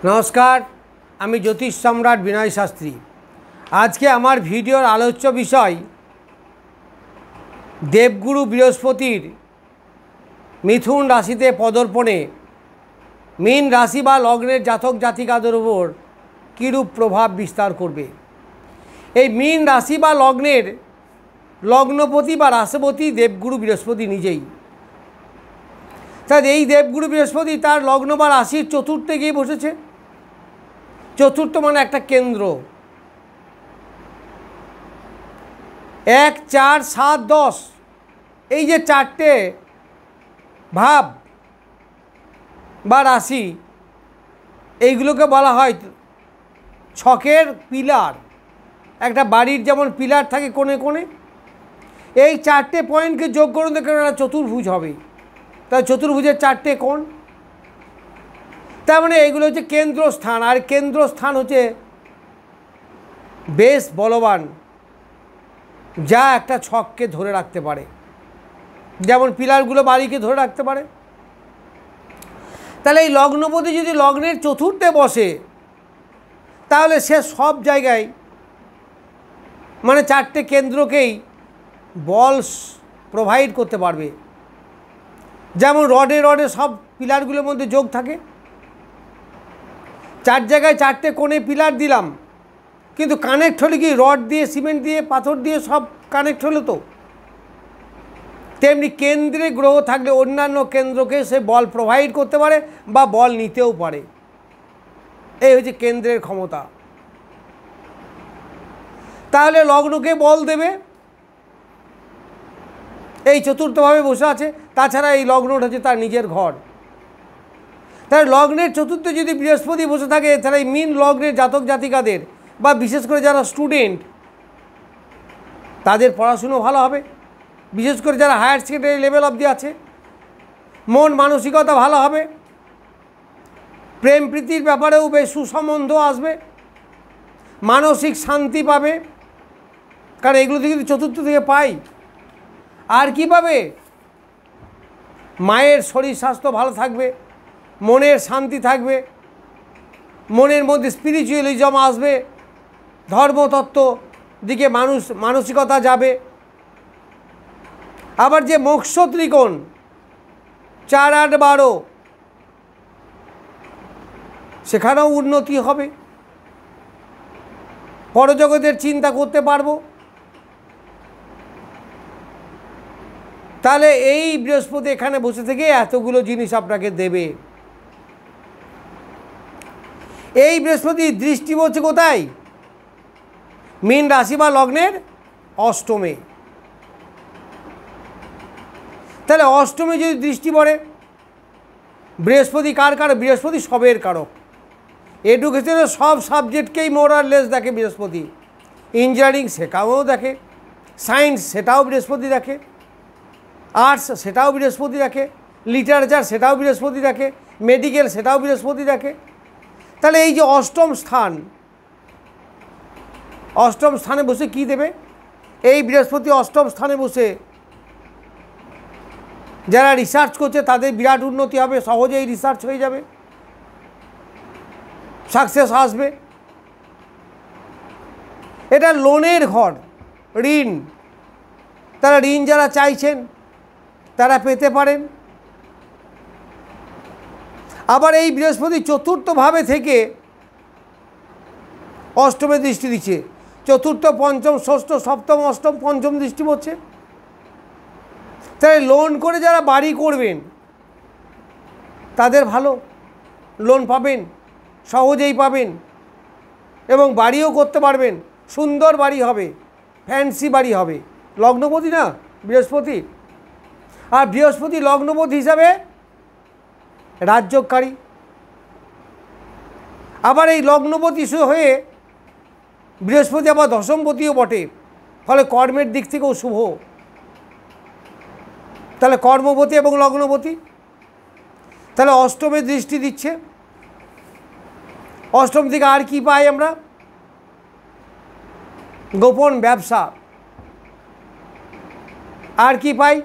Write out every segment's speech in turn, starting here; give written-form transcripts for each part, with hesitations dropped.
नमस्कार आमी ज्योतिष सम्राट विनय शास्त्री। आज के आमार भिडियोर आलोच्य विषय देवगुरु बृहस्पतिर मिथुन राशिते पदार्पणे मीन राशि बा लग्नेर जातक जातिकादेर ओपर किरूप प्रभाव विस्तार करबे। এই मीन राशि बा लग्नेर लग्नपति बा राशिपति देवगुरु बृहस्पति निजेई। ताई देवगुरु बृहस्पति तार लग्न बा राशिर चतुर्थे गिये बसेছে। चतुर्थ माने एक केंद्र 1 4 7 10 এই যে চারটে ভাব বা রাশি এইগুলোকে বলা হয় ছকের পিলার। একটা বাড়ির যেমন পিলার থাকে কোণে কোণে, এই চারটে পয়েন্টকে যোগ করুন দেখুন একটা চতুর্ভুজ হবে। তাই চতুর্ভুজের চারটে কোণ, তার মানে এইগুলো হচ্ছে কেন্দ্রস্থান। আর কেন্দ্রস্থান হচ্ছে বেশ বলবান, যা একটা ছককে ধরে রাখতে পারে, যেমন পিলারগুলো বাড়িকে ধরে রাখতে পারে। তাহলে এই লগ্নপতি যদি লগ্নের চতুর্থে বসে তাহলে সে সব জায়গায় মানে চারটে কেন্দ্রকেই বল প্রোভাইড করতে পারবে। যেমন রডে রডে সব পিলারগুলোর মধ্যে যোগ থাকে, চার জায়গায় চারটে কোণে পিলার দিলাম, কিন্তু কানেক্ট হলে কি রড দিয়ে সিমেন্ট দিয়ে পাথর দিয়ে সব কানেক্ট হলো তো। তেমনি কেন্দ্রে গ্রহ থাকলে অন্যান্য কেন্দ্রকে সে বল প্রোভাইড করতে পারে বা বল নিতেও পারে। এই হচ্ছে কেন্দ্রের ক্ষমতা। তাহলে লগ্নকে বল দেবে, এই চতুর্থভাবে বসে আছে। তাছাড়া এই লগ্নটা হচ্ছে তার নিজের ঘর। তাহলে লগ্নের চতুর্থে যদি বৃহস্পতি বসে থাকে তাহলে এই মিন লগ্নের জাতক জাতিকাদের বা বিশেষ করে যারা স্টুডেন্ট তাদের পড়াশুনো ভালো হবে। বিশেষ করে যারা হায়ার সেকেন্ডারি লেভেল অবধি আছে মন মানসিকতা ভালো হবে, প্রেম প্রীতির ব্যাপারেও বেশ সুসম্বন্ধ আসবে, মানসিক শান্তি পাবে। কারণ এগুলো থেকে চতুর্থ থেকে পাই। আর কি পাবে? মায়ের শরীর স্বাস্থ্য ভালো থাকবে, মনের শান্তি থাকবে, মনের মধ্যে স্পিরিচুয়ালিজম আসবে, ধর্মতত্ত্ব দিকে মানসিকতা যাবে। আবার যে মোক্ষ ত্রিকোণ 4 8 12 সেখানেও উন্নতি হবে, পরজগতের চিন্তা করতে পারবো। তাহলে এই বৃহস্পতি এখানে বসে থেকে এতগুলো জিনিস আপনাকে দেবে। এই বৃহস্পতি দৃষ্টি পড়ছে কোথায়? মীন রাশি বা লগ্নের অষ্টমে। তাহলে অষ্টমে যদি দৃষ্টি পড়ে, বৃহস্পতি কার কারক? বৃহস্পতি সবের কারক। এডুকেশনের সব সাবজেক্টকেই মোর আর লেস দেখে বৃহস্পতি। ইঞ্জিনিয়ারিং সেটাও দেখে, সায়েন্স সেটাও বৃহস্পতি দেখে, আর্টস সেটাও বৃহস্পতি দেখে, লিটারেচার সেটাও বৃহস্পতি দেখে, মেডিকেল সেটাও বৃহস্পতি দেখে। তাহলে এই যে অষ্টম স্থান, অষ্টম স্থানে বসে কি দেবে? এই বৃহস্পতি অষ্টম স্থানে বসে যারা রিসার্চ করছে তাদের বিরাট উন্নতি হবে, সহজেই রিসার্চ হয়ে যাবে, সাকসেস আসবে। এটা লোনের ঘর, ঋণ। তারা ঋণ যারা চাইছেন তারা পেতে পারেন। আবার এই বৃহস্পতি চতুর্থভাবে থেকে অষ্টমে দৃষ্টি দিচ্ছে। চতুর্থ পঞ্চম ষষ্ঠ সপ্তম অষ্টম পঞ্চম দৃষ্টি পড়ছে। তাহলে লোন করে যারা বাড়ি করবেন তাদের ভালো, লোন পাবেন, সহজেই পাবেন এবং বাড়িও করতে পারবেন। সুন্দর বাড়ি হবে, ফ্যান্সি বাড়ি হবে। লগ্নপতি না বৃহস্পতি, আর বৃহস্পতি লগ্নপতি হিসাবে রাজ্যকারী। আবার এই লগ্নপতি হয়ে বৃহস্পতি আবার দশমপতিও বটে, ফলে কর্মের দিক থেকেও শুভ। তাহলে কর্মপতি এবং লগ্নপতি। তাহলে অষ্টমে দৃষ্টি দিচ্ছে। অষ্টম থেকে আর কি পাই আমরা? গোপন ব্যবসা। আর কি পাই?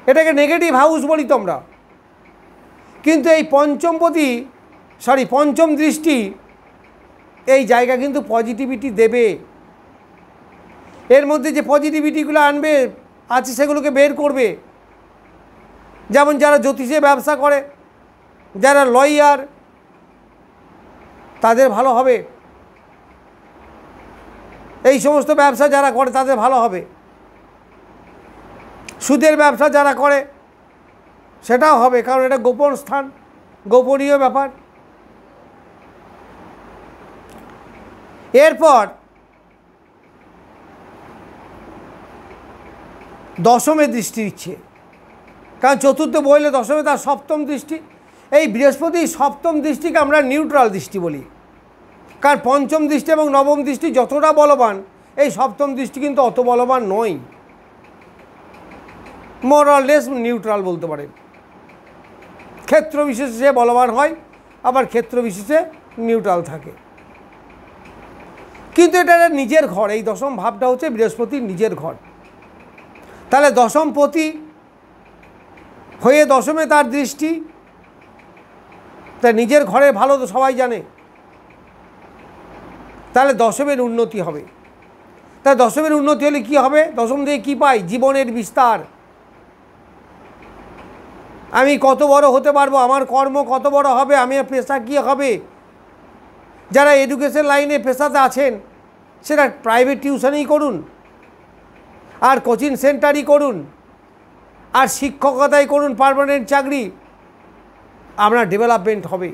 এটাকে নেগেটিভ হাউস বলি তো আমরা। কিন্তু এই পঞ্চমপতি পঞ্চম দৃষ্টি এই জায়গা কিন্তু পজিটিভিটি দেবে। এর মধ্যে যে পজিটিভিটিগুলো আনবে আছে সেগুলোকে বের করবে। যেমন যারা জ্যোতিষে ব্যবসা করে, যারা লয়ার, তাদের ভালো হবে। এই সমস্ত ব্যবসা যারা করে তাদের ভালো হবে। সুদের ব্যবসা যারা করে সেটাও হবে, কারণ এটা গোপন স্থান, গোপনীয় ব্যাপার। এরপর দশমে দৃষ্টি দিচ্ছে, কারণ চতুর্থ বইলে দশমে তার সপ্তম দৃষ্টি। এই বৃহস্পতি সপ্তম দৃষ্টিকে আমরা নিউট্রাল দৃষ্টি বলি, কারণ পঞ্চম দৃষ্টি এবং নবম দৃষ্টি যতটা বলবান, এই সপ্তম দৃষ্টি কিন্তু অত বলবান নয়, মোর অর লেস নিউট্রাল বলতে পারেন। ক্ষেত্র বিশেষে বলবান হয়, আবার ক্ষেত্র বিশেষে নিউট্রাল থাকে। কিন্তু এটা নিজের ঘর, এই দশম ভাবটা হচ্ছে বৃহস্পতির নিজের ঘর। তাহলে দশমপতি হয়ে দশমে তার দৃষ্টি, তা নিজের ঘরে ভালো তো সবাই জানে। তাহলে দশমের উন্নতি হবে। তা দশমের উন্নতি হলে কি হবে? দশম দিয়ে কী পাই? জীবনের বিস্তার। আমি কত বড় হতে পারবো, আমার কর্ম কত বড় হবে, আমার পেশা কী হবে। যারা এডুকেশন লাইনে পেশাতে আছেন সেটা প্রাইভেট টিউশনই করুন, আর কোচিং সেন্টারই করুন, আর শিক্ষকতাই করুন, পার্মানেন্ট চাকরি, আপনার ডেভেলপমেন্ট হবে,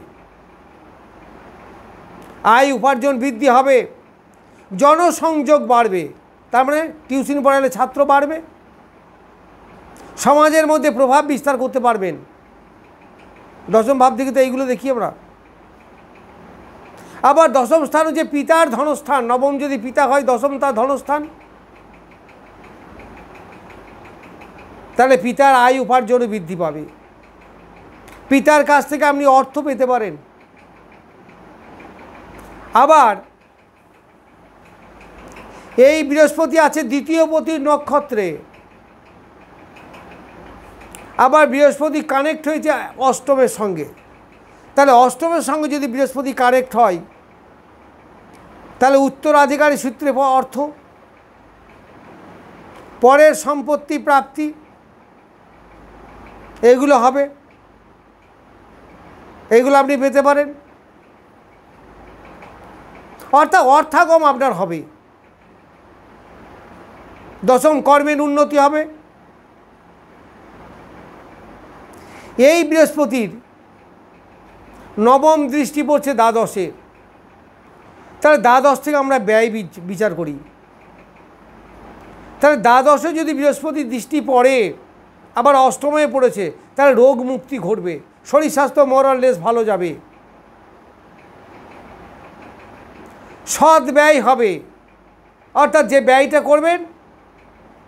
আয় উপার্জন বৃদ্ধি হবে, জনসংযোগ বাড়বে। তার মানে টিউশন পড়ালে ছাত্র বাড়বে, সমাজের মধ্যে প্রভাব বিস্তার করতে পারবেন। দশম ভাব থেকে তো এইগুলো দেখি আমরা। আবার দশম স্থান হচ্ছে পিতার ধনস্থান। নবম যদি পিতা হয়, দশম তার ধনস্থান। তাহলে পিতার আয় উপার্জনও বৃদ্ধি পাবে, পিতার কাছ থেকে আপনি অর্থ পেতে পারেন। আবার এই বৃহস্পতি আছে দ্বিতীয় পতির নক্ষত্রে, আবার বৃহস্পতি কানেক্ট হয়েছে অষ্টমের সঙ্গে। তাহলে অষ্টমের সঙ্গে যদি বৃহস্পতি কানেক্ট হয়, তাহলে উত্তরাধিকারী সূত্রে অর্থ, পরের সম্পত্তি প্রাপ্তি, এগুলো হবে, এইগুলো আপনি পেতে পারেন। অর্থাৎ অর্থাগম আপনার হবে। দশম কর্মের উন্নতি হবে। এই বৃহস্পতির নবম দৃষ্টি পড়ছে দ্বাদশে। তাহলে দ্বাদশ থেকে আমরা ব্যয় বিচার করি। তাহলে দ্বাদশে যদি বৃহস্পতির দৃষ্টি পড়ে, আবার অষ্টমে পড়েছে, তাহলে রোগ মুক্তি ঘটবে, শরীর স্বাস্থ্য মোর অর লেস ভালো যাবে, সৎ ব্যয় হবে। অর্থাৎ যে ব্যয়টা করবেন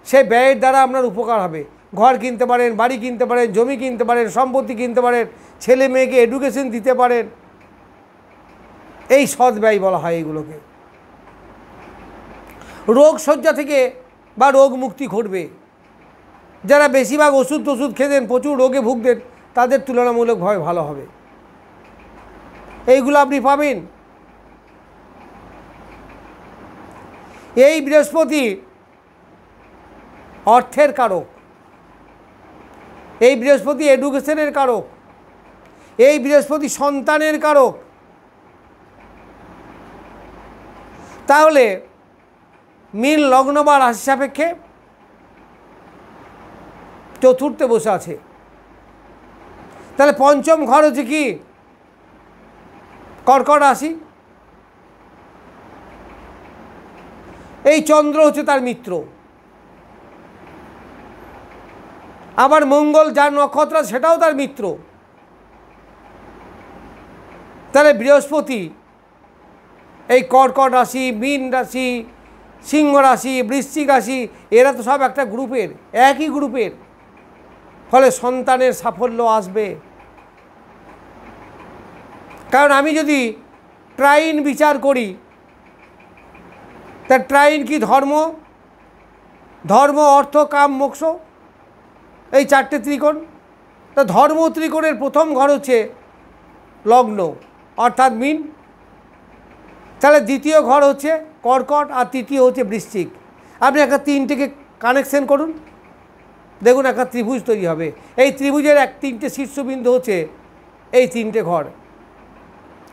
সেই ব্যয়ের দ্বারা আপনার উপকার হবে। ঘর কিনতে পারেন, বাড়ি কিনতে পারেন, জমি কিনতে পারেন, সম্পত্তি কিনতে পারেন, ছেলে মেয়েকে এডুকেশন দিতে পারেন। এই সৎ ব্যয় বলা হয় এইগুলোকে। রোগ শয্যা থেকে বা রোগ মুক্তি ঘটবে। যারা বেশিরভাগ ওষুধ টষুধ খেতেন, প্রচুর রোগে ভুগতেন, তাদের তুলনামূলকভাবে ভালো হবে। এইগুলো আপনি পাবেন। এই বৃহস্পতি অর্থের কারক, এই বৃহস্পতি এডুকেশনের কারক, এই বৃহস্পতি সন্তানের কারক। তাহলে মীন লগ্ন বা রাশি সাপেক্ষে চতুর্থে বসে আছে। তাহলে পঞ্চম ঘর হচ্ছে কি? কর্কট রাশি। এই চন্দ্র হচ্ছে তার মিত্র। আবার মঙ্গল যার নক্ষত্র সেটাও তার মিত্র। তাহলে বৃহস্পতি এই কর্কট রাশি, মীন রাশি, সিংহ রাশি, বৃশ্চিক রাশি, এরা তো সব একটা গ্রুপের, একই গ্রুপের। ফলে সন্তানের সাফল্য আসবে। কারণ আমি যদি ট্রাইন বিচার করি, তা ট্রাইন কি? ধর্ম, ধর্ম, অর্থ, কাম, মোক্ষ, এই চারটে ত্রিকোণ। তা ধর্ম ত্রিকোণের প্রথম ঘর হচ্ছে লগ্ন, অর্থাৎ মিন। তাহলে দ্বিতীয় ঘর হচ্ছে কর্কট আর তৃতীয় হচ্ছে বৃশ্চিক। আপনি একটা তিনটেকে কানেকশন করুন, দেখুন একটা ত্রিভুজ তৈরি হবে। এই ত্রিভুজের তিনটে শীর্ষবিন্দু হচ্ছে এই তিনটে ঘর।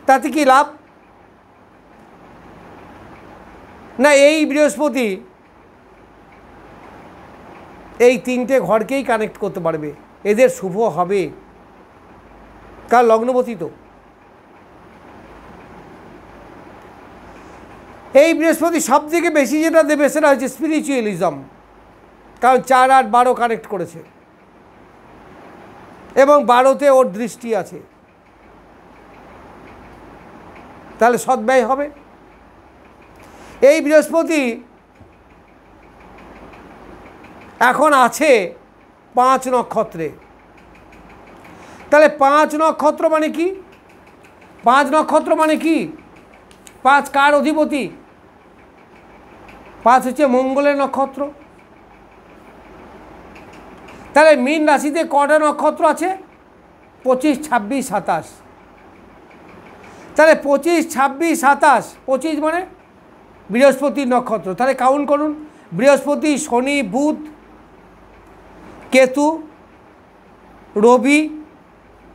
তাতে কি লাভ? না, এই বৃহস্পতি এই তিনটে ঘরকেই কানেক্ট করতে পারবে, এদের শুভ হবে, কার লগ্নপতি তো। এই বৃহস্পতি সব থেকে বেশি যেটা দেবে সেটা হচ্ছে স্পিরিচুয়ালিজম, কারণ 4 আর 12 কানেক্ট করেছে এবং 12তে ওর দৃষ্টি আছে, তাহলে সদ্ব্যয় হবে। এই বৃহস্পতি এখন আছে 5 নক্ষত্রে। তাহলে 5 নক্ষত্র মানে কি? 5 নক্ষত্র মানে কি? 5 কার অধিপতি? 5 হচ্ছে মঙ্গলের নক্ষত্র। তাহলে মীন রাশিতে কটা নক্ষত্র আছে? 25, 26, 27। তাহলে 25, 26, 27, 25 মানে বৃহস্পতির নক্ষত্র। তাহলে কাউন্ট করুন, বৃহস্পতি, শনি, বুধ, কেতু, রবি,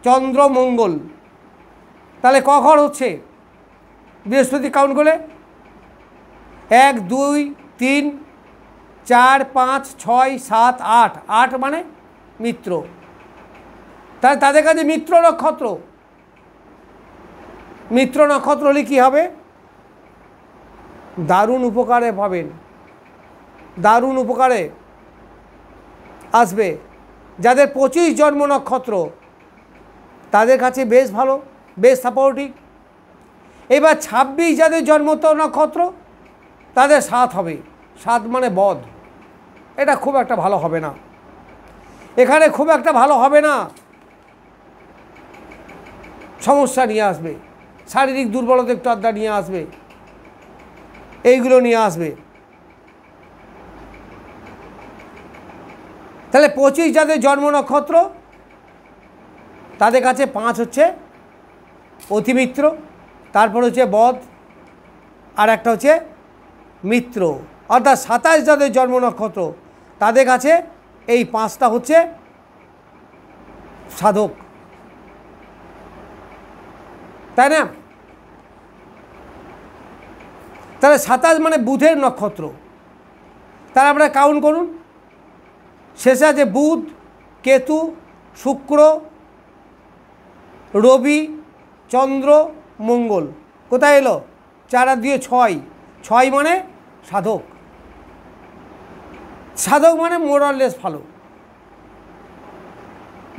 চন্দ্র, মঙ্গল। তাহলে ক ঘর হচ্ছে বৃহস্পতি কাউন্ট করে? 1, 2, 3, 4, 5, 6, 7, 8। 8 মানে মিত্র। তাহলে তাদের কাছে মিত্র নক্ষত্র। মিত্র নক্ষত্র হলে কী হবে? দারুণ উপকারে পাবেন, দারুণ উপকারে আসবে। যাদের 25 জন্ম নক্ষত্র তাদের কাছে বেশ ভালো, বেশ সাপোর্টিভ। এবার 26 যাদের জন্মত নক্ষত্র তাদের 7 হবে। 7 মানে বদ, এটা খুব একটা ভালো হবে না, এখানে খুব একটা ভালো হবে না, সমস্যা নিয়ে আসবে, শারীরিক দুর্বলতা একটু আড্ডা নিয়ে আসবে, এইগুলো নিয়ে আসবে। তাহলে 25 যাদের জন্ম নক্ষত্র তাদের কাছে 5 হচ্ছে অতিমিত্র, তারপর হচ্ছে বদ, আর একটা হচ্ছে মিত্র। অর্থাৎ 27 যাদের জন্ম নক্ষত্র তাদের কাছে এই 5টা হচ্ছে সাধক, তাই না? তাহলে 27 মানে বুধের নক্ষত্র। তাহলে আপনারা কাউন্ট করুন, শেষে আছে বুধ, কেতু, শুক্র, রবি, চন্দ্র, মঙ্গল। কোথায় এলো? 4 আর 2 6। 6 মানে সাধক। সাধক মানে মোরাললেস ভালো,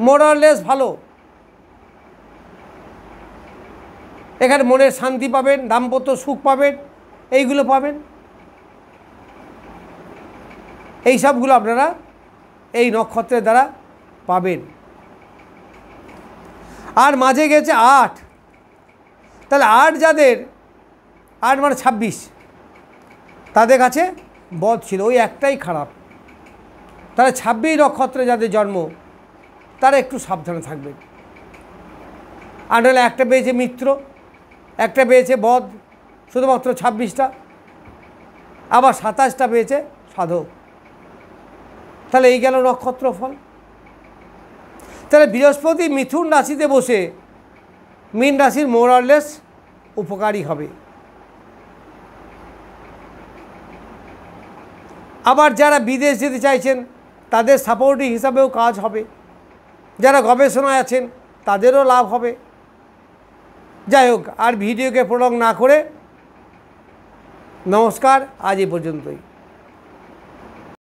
মোরাললেস ভালো। এখানে মনের শান্তি পাবেন, দাম্পত্য সুখ পাবেন, এইগুলো পাবেন। এই সবগুলো আপনারা এই নক্ষত্রের দ্বারা পাবেন। আর মাঝে গেছে 8। তাহলে 8 যাদের, 8 মানে 26, তাদের কাছে বদ ছিল, ওই একটাই খারাপ। তাহলে 26 নক্ষত্রে যাদের জন্ম তারা একটু সাবধানে থাকবেন। আর নাহলে একটা পেয়েছে মিত্র, একটা পেয়েছে বদ, শুধুমাত্র 26টা, আবার 27টা পেয়েছে সাধক। তাহলে এই গেল নক্ষত্র ফল। তাহলে বৃহস্পতি মিথুন রাশিতে বসে মীন রাশির মোরাললেস উপকারী হবে। আবার যারা বিদেশ যেতে চাইছেন তাদের সাপোর্টিং হিসাবেও কাজ হবে, যারা গবেষণায় আছেন তাদেরও লাভ হবে। যাই হোক, আর ভিডিওকে প্রলং না করে নমস্কার, আজ এই পর্যন্তই।